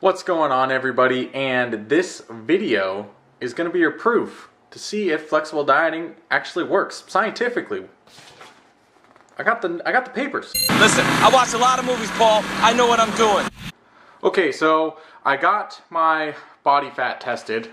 What's going on, everybody? And this video is going to be your proof to see if flexible dieting actually works scientifically. I got the papers. Listen, I watch a lot of movies, Paul. I know what I'm doing. Okay, so I got my body fat tested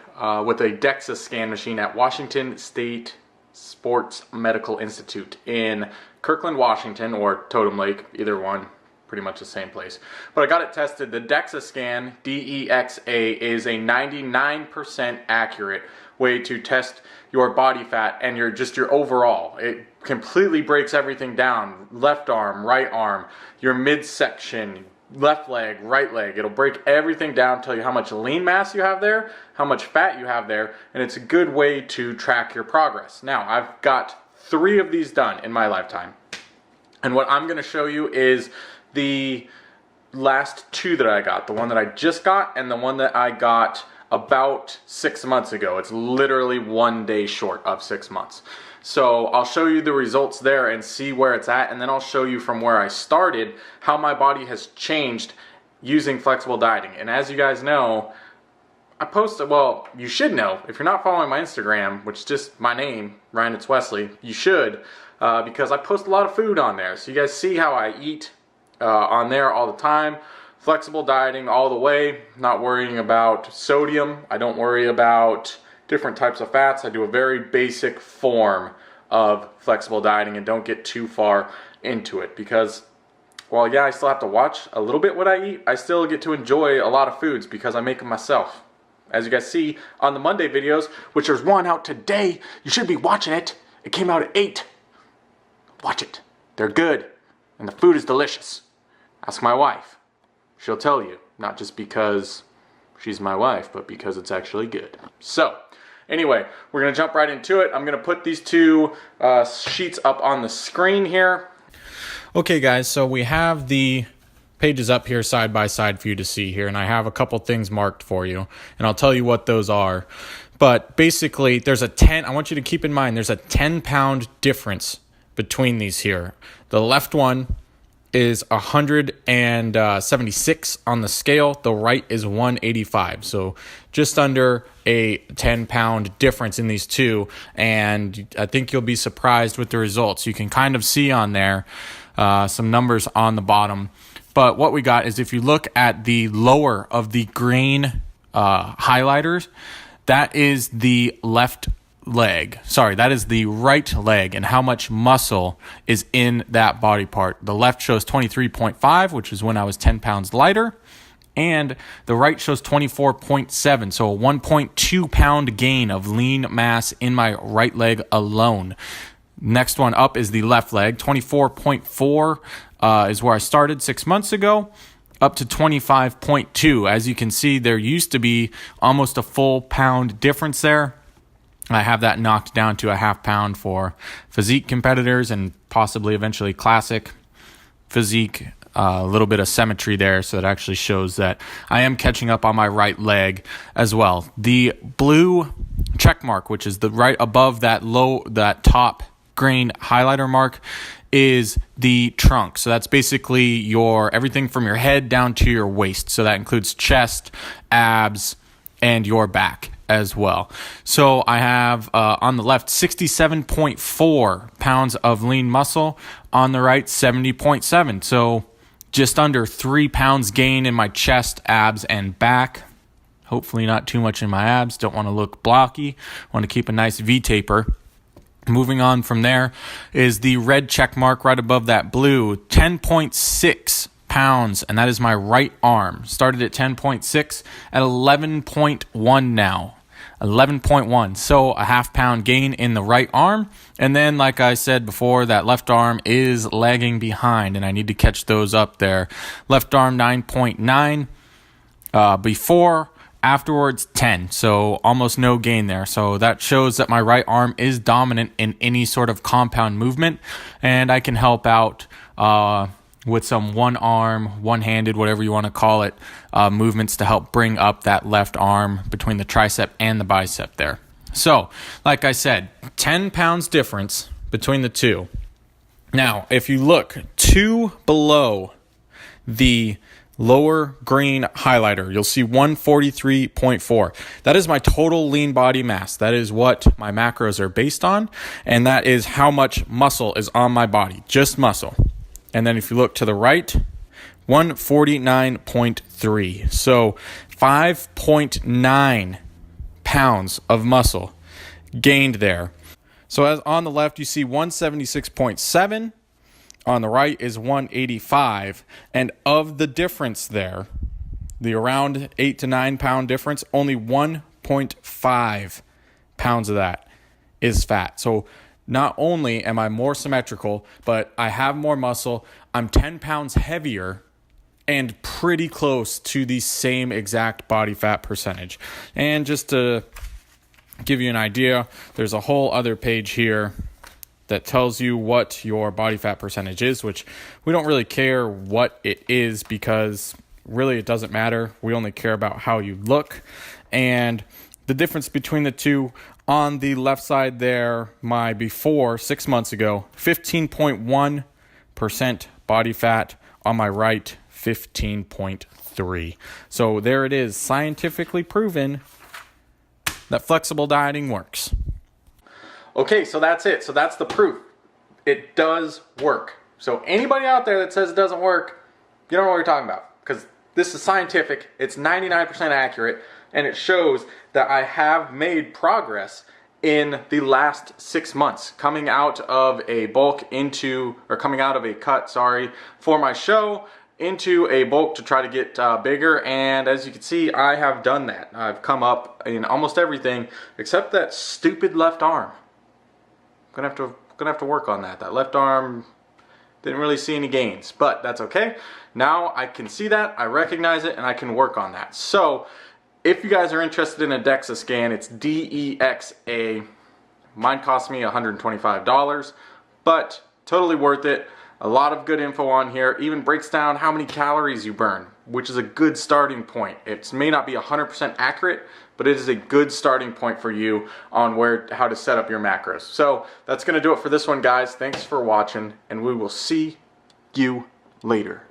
with a DEXA scan machine at Washington State Sports Medical Institute in Kirkland, Washington, or Totem Lake, either one. Pretty much the same place. But I got it tested. The DEXA scan, DEXA, is a 99% accurate way to test your body fat and your overall. It completely breaks everything down. Left arm, right arm, your midsection, left leg, right leg. It'll break everything down, tell you how much lean mass you have there, how much fat you have there, and it's a good way to track your progress. Now, I've got 3 of these done in my lifetime. And what I'm going to show you is the last 2 that I got, the one that I just got and the one that I got about 6 months ago. It's literally 1 day short of 6 months. So I'll show you the results there and see where it's at, and then I'll show you from where I started how my body has changed using flexible dieting. And as you guys know, I posted, well, you should know, if you're not following my Instagram, which is just my name, Ryan It's Wesley, you should, because I post a lot of food on there. So you guys see how I eat on there all the time. Flexible dieting all the way, not worrying about sodium. I don't worry about different types of fats. I do a very basic form of flexible dieting and don't get too far into it because, well, yeah, I still have to watch a little bit what I eat. I still get to enjoy a lot of foods because I make them myself. As you guys see on the Monday videos, which there's one out today, you should be watching it. It came out at 8. Watch it. They're good and the food is delicious. Ask my wife. She'll tell you, not just because she's my wife, but because it's actually good. So, anyway, we're going to jump right into it. I'm going to put these 2 sheets up on the screen here. Okay, guys, so we have the pages up here side by side for you to see here, and I have a couple things marked for you, and I'll tell you what those are. But basically, there's a 10, I want you to keep in mind, there's a 10-pound difference between these here. The left one is 176 on the scale. The right is 185. So just under a 10-pound difference in these 2. And I think you'll be surprised with the results. You can kind of see on there some numbers on the bottom. But what we got is if you look at the lower of the green highlighters, that is the left leg. Sorry, that is the right leg and how much muscle is in that body part. The left shows 23.5, which is when I was 10 pounds lighter, and the right shows 24.7, so a 1.2 pound gain of lean mass in my right leg alone. Next one up is the left leg. 24.4 is where I started 6 months ago, up to 25.2. As you can see, there used to be almost a full pound difference there. I have that knocked down to a half pound for physique competitors and possibly eventually classic physique. A little bit of symmetry there, so it actually shows that I am catching up on my right leg as well. The blue check mark, which is the right above that top green highlighter mark, is the trunk. So that's basically your everything from your head down to your waist. So that includes chest, abs, and your back as well. So I have on the left 67.4 pounds of lean muscle, on the right 70.7. So just under 3 pounds gain in my chest, abs, and back. Hopefully not too much in my abs. Don't want to look blocky. Want to keep a nice V-taper. Moving on from there is the red check mark right above that blue, 10.6 pounds, and that is my right arm. Started at 10.6 at 11.1 now. 11.1, so a half pound gain in the right arm. And then, like I said before, that left arm is lagging behind, and I need to catch those up there. Left arm 9.9 before, afterwards 10, so almost no gain there. So that shows that my right arm is dominant in any sort of compound movement, and I can help out with some one arm, one-handed, whatever you want to call it, movements to help bring up that left arm between the tricep and the bicep there. So, like I said, 10 pounds difference between the 2. Now, if you look 2 below the lower green highlighter, you'll see 143.4. That is my total lean body mass. That is what my macros are based on, and that is how much muscle is on my body, just muscle. And then if you look to the right, 149.3. So 5.9 pounds of muscle gained there. So as on the left, you see 176.7. On the right is 185, and of the difference there, the around 8 to 9 pound difference, only 1.5 pounds of that is fat. So not only am I more symmetrical, but I have more muscle, I'm 10 pounds heavier, and pretty close to the same exact body fat percentage. And just to give you an idea, there's a whole other page here that tells you what your body fat percentage is, which we don't really care what it is because really it doesn't matter. We only care about how you look. And the difference between the two, on the left side there, my before 6 months ago, 15.1% body fat. On my right, 15.3. So there it is, scientifically proven that flexible dieting works. Okay, so that's it. So that's the proof. It does work. So anybody out there that says it doesn't work, you don't know what you're talking about, because this is scientific. It's 99% accurate, and it shows that I have made progress in the last 6 months, coming out of a bulk into, or coming out of a cut, for my show, into a bulk to try to get bigger. And as you can see, I have done that. I've come up in almost everything except that stupid left arm. Gonna have to work on that. That left arm, didn't really see any gains, but that's okay. Now I can see that, I recognize it, and I can work on that. So if you guys are interested in a DEXA scan, it's DEXA. Mine cost me $125, but totally worth it. A lot of good info on here. Even breaks down how many calories you burn, which is a good starting point. It may not be 100% accurate, but it is a good starting point for you on how to set up your macros. So that's going to do it for this one, guys. Thanks for watching, and we will see you later.